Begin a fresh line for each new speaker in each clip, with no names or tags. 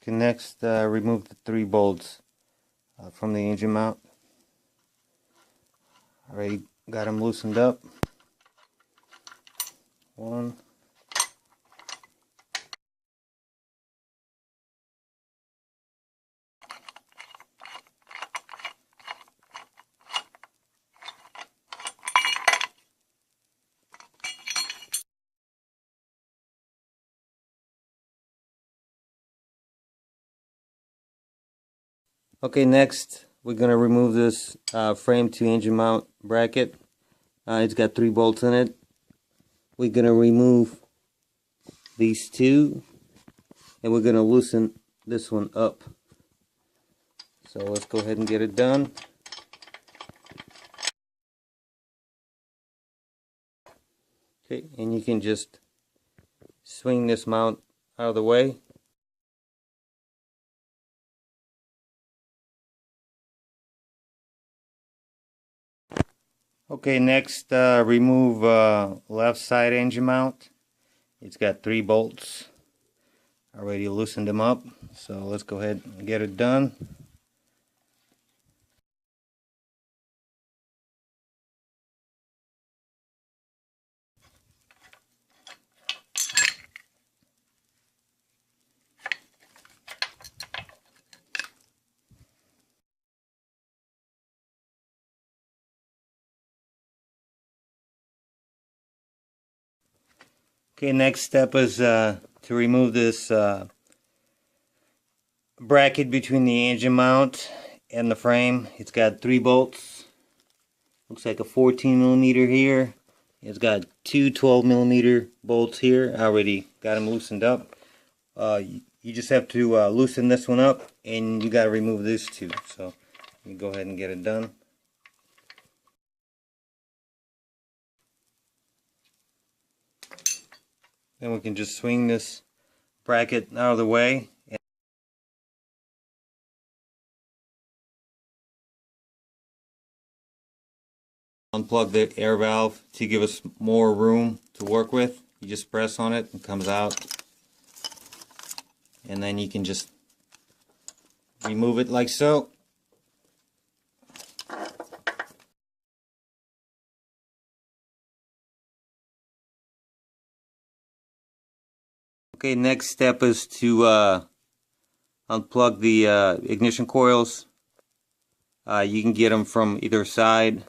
Can next remove the 3 bolts from the engine mount. Already got them loosened up. One. Okay, next we're going to remove this frame to engine mount bracket. It's got 3 bolts in it. We're going to remove these 2 and we're going to loosen this one up. So let's go ahead and get it done. Okay, and you can just swing this mount out of the way. Okay, next remove left side engine mount. It's got 3 bolts. Already loosened them up, so let's go ahead and get it done. Okay, next step is to remove this bracket between the engine mount and the frame. It's got 3 bolts. Looks like a 14mm here. It's got 2 12mm bolts here. I already got them loosened up. You just have to loosen this one up, and you got to remove this too. So you go ahead and get it done. Then we can just swing this bracket out of the way. Unplug the air valve to give us more room to work with. You just press on it and it comes out. And then you can just remove it like so. Okay, next step is to unplug the ignition coils. You can get them from either side,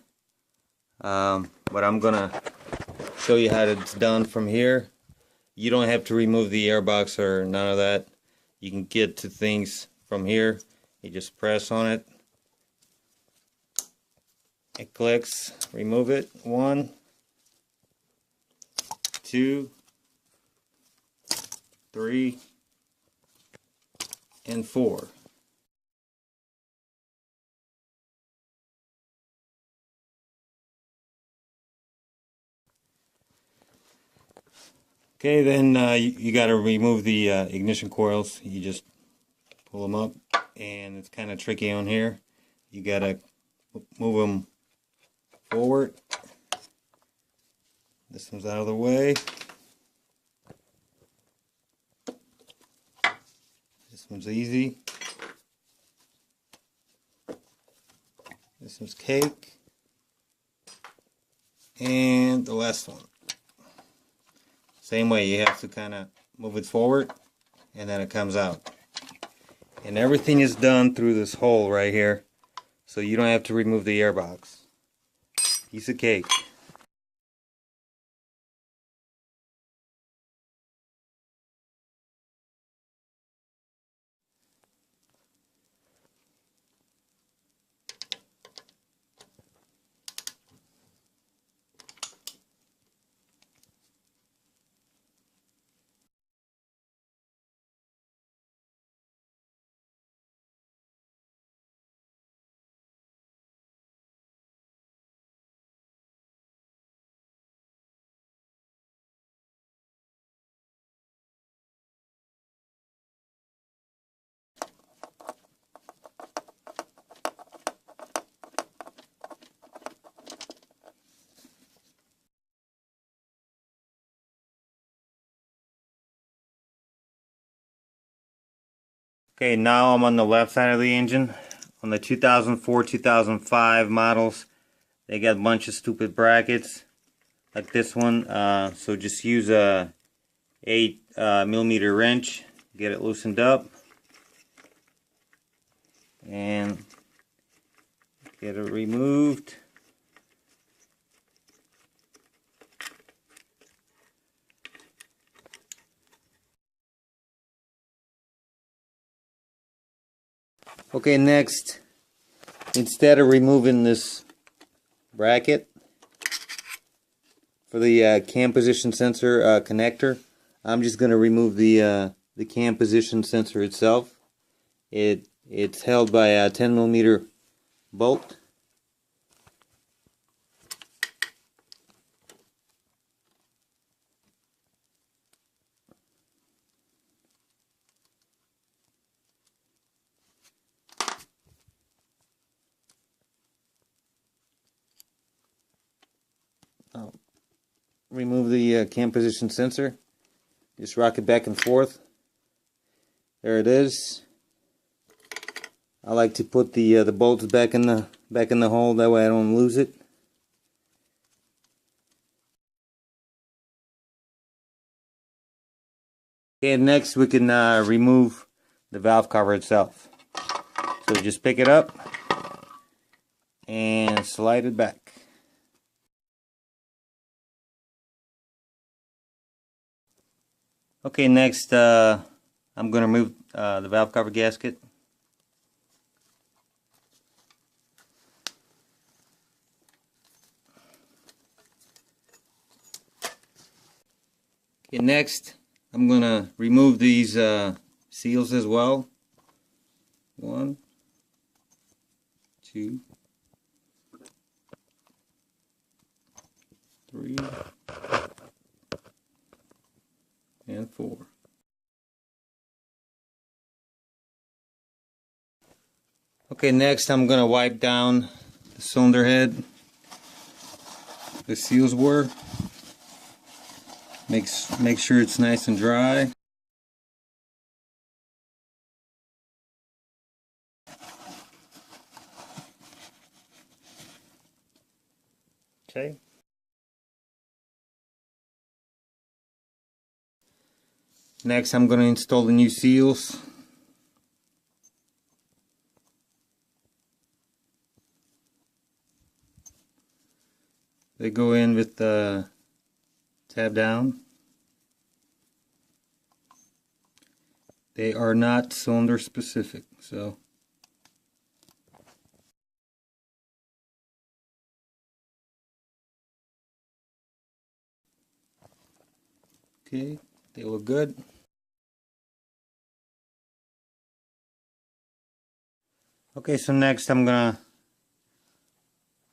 but I'm gonna show you how it's done from here. You don't have to remove the airbox or none of that. You can get to things from here. You just press on it. It clicks. Remove it. 1, 2, 3, and 4. Okay, then you got to remove the ignition coils. You just pull them up, and it's kind of tricky on here. You got to move them forward. This one's out of the way. This one's easy. This one's cake. And the last one. Same way, you have to kind of move it forward, and then it comes out. And everything is done through this hole right here, so you don't have to remove the airbox. Piece of cake. Okay, now I'm on the left side of the engine. On the 2004-2005 models, they got a bunch of stupid brackets like this one. So just use a 8mm wrench, get it loosened up, and get it removed. Okay, next, instead of removing this bracket for the cam position sensor connector, I'm just going to remove the cam position sensor itself. It's held by a 10mm bolt. I'll remove the cam position sensor. Just rock it back and forth. There it is. I like to put the bolts back in the hole, that way I don't lose it. Okay, next we can remove the valve cover itself. So just pick it up and slide it back. Okay, next I'm going to remove the valve cover gasket. Okay, next I'm going to remove these seals as well. 1, 2, 3, and 4. Okay, next I'm going to wipe down the cylinder head. The seals were. Make sure it's nice and dry. Okay. Next I'm going to install the new seals. They go in with the tab down. They are not cylinder specific, so okay, they look good. Okay, so next I'm gonna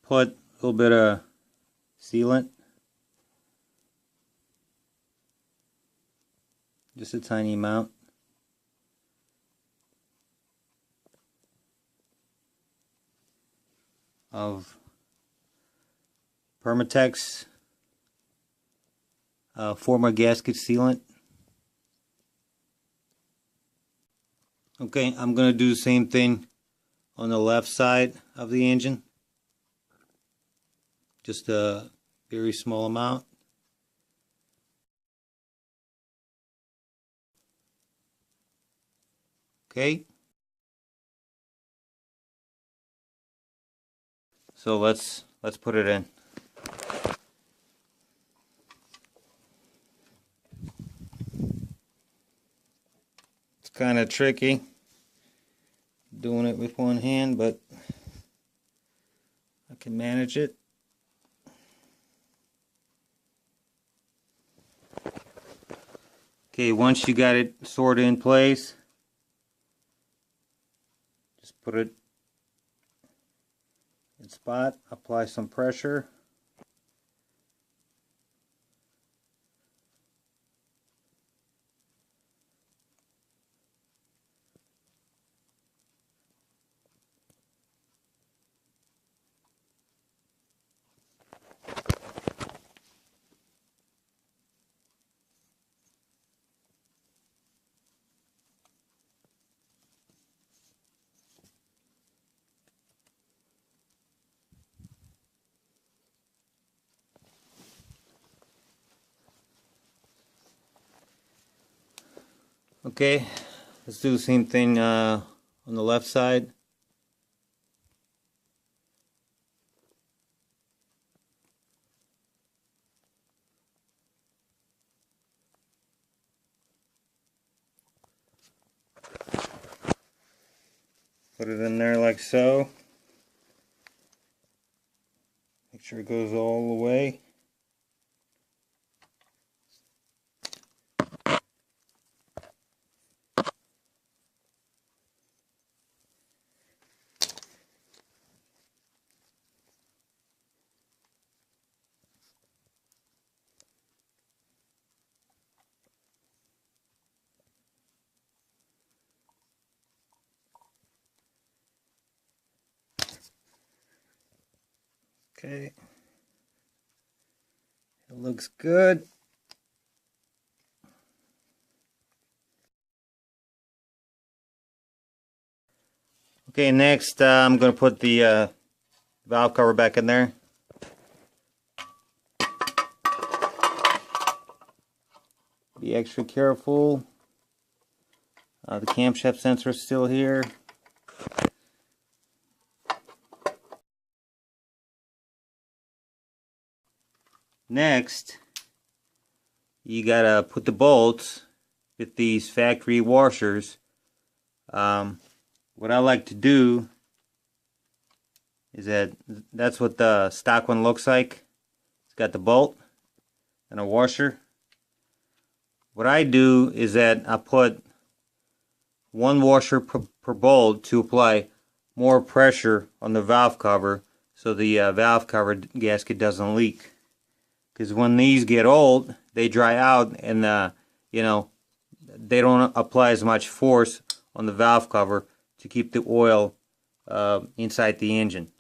put a little bit of sealant, just a tiny amount. Of Permatex former gasket sealant. Okay, I'm going to do the same thing on the left side of the engine. Just a very small amount. Okay. So let's put it in. It's kind of tricky doing it with one hand, but I can manage it. Okay, once you got it sorted in place, just put it in spot, apply some pressure. Okay, let's do the same thing on the left side. Put it in there like so. Make sure it goes all the way. Okay, it looks good. Okay, next I'm going to put the valve cover back in there. Be extra careful. The camshaft sensor is still here. Next, you gotta put the bolts with these factory washers. What I like to do is that's what the stock one looks like. It's got the bolt and a washer. What I do is that I put one washer per bolt to apply more pressure on the valve cover so the valve cover gasket doesn't leak. Because when these get old, they dry out and you know, they don't apply as much force on the valve cover to keep the oil inside the engine.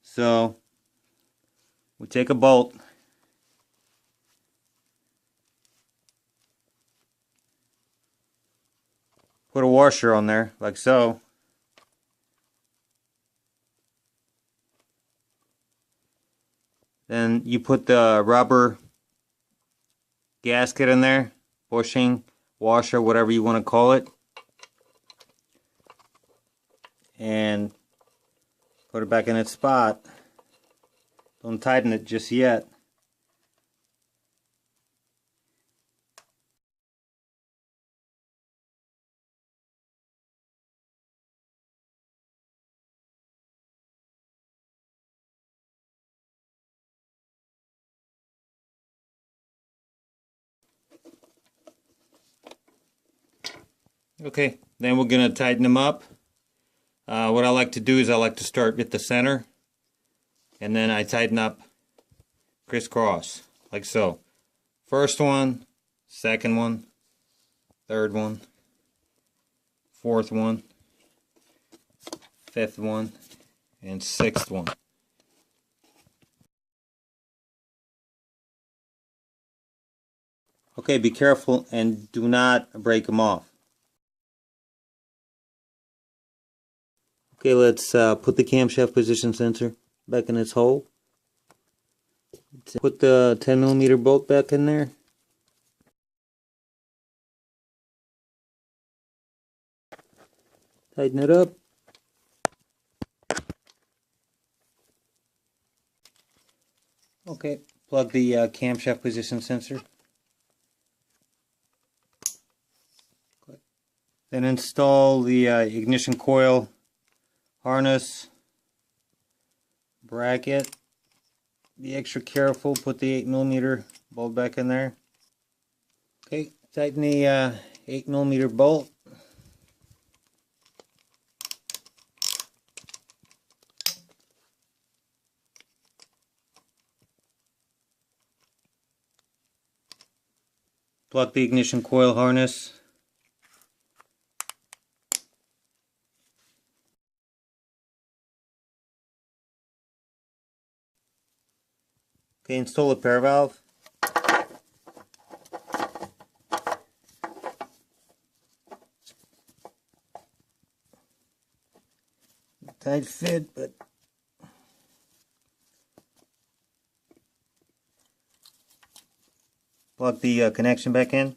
So we take a bolt, put a washer on there like so. Then you put the rubber gasket in there, bushing, washer, whatever you want to call it, and put it back in its spot. Don't tighten it just yet. Okay, then we're going to tighten them up. What I like to do is I like to start with the center, and then I tighten up crisscross, like so. First one, second one, third one, fourth one, fifth one, and sixth one. Okay, be careful and do not break them off. Okay, let's put the camshaft position sensor back in its hole. Put the 10mm bolt back in there. Tighten it up. Okay, plug the camshaft position sensor. Then install the ignition coil harness bracket. Be extra careful, put the 8mm bolt back in there. Okay, tighten the 8mm bolt. Plug the ignition coil harness. Okay, install a pair valve. Tight fit, but plug the connection back in.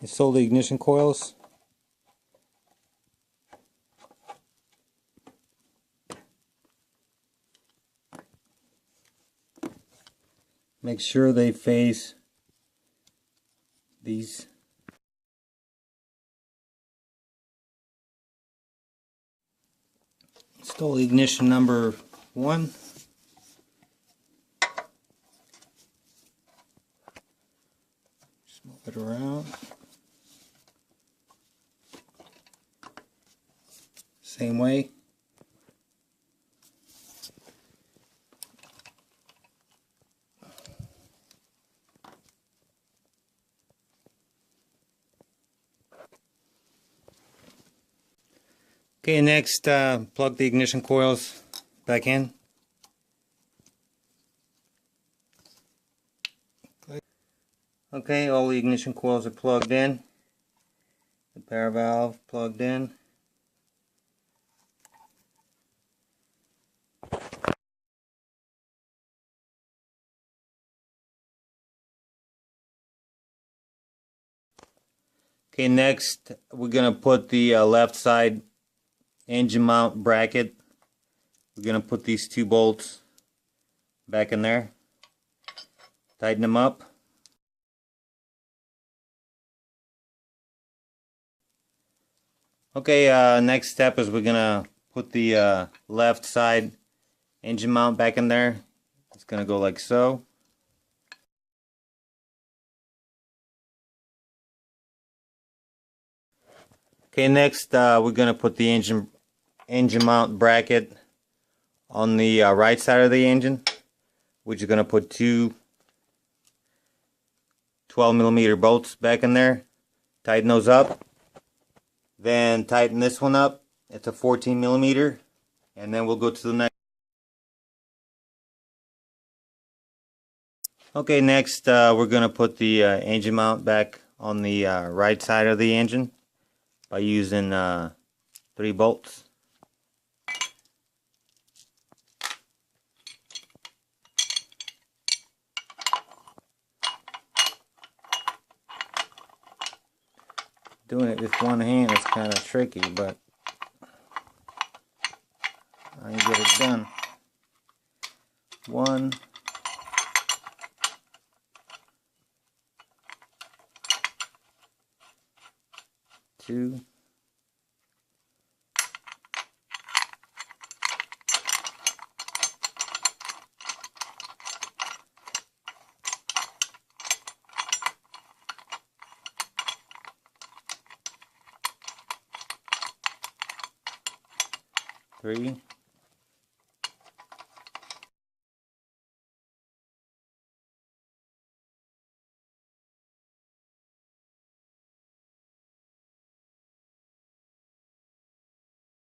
Install the ignition coils. Make sure they face these. Install ignition number 1. Just move it around. Same way. Okay, next plug the ignition coils back in. Okay, all the ignition coils are plugged in. The power valve plugged in. Okay, next we're going to put the left side engine mount bracket. We're going to put these 2 bolts back in there. Tighten them up. Okay, next step is we're going to put the left side engine mount back in there. It's going to go like so. Okay, next we're going to put the engine mount bracket on the right side of the engine, which is going to put 2 12mm bolts back in there. Tighten those up. Then tighten this one up. It's a 14mm. And then we'll go to the next. Okay, next we're going to put the engine mount back on the right side of the engine by using 3 bolts. Doing it with one hand is kind of tricky, but I can get it done. 1, 2, 3,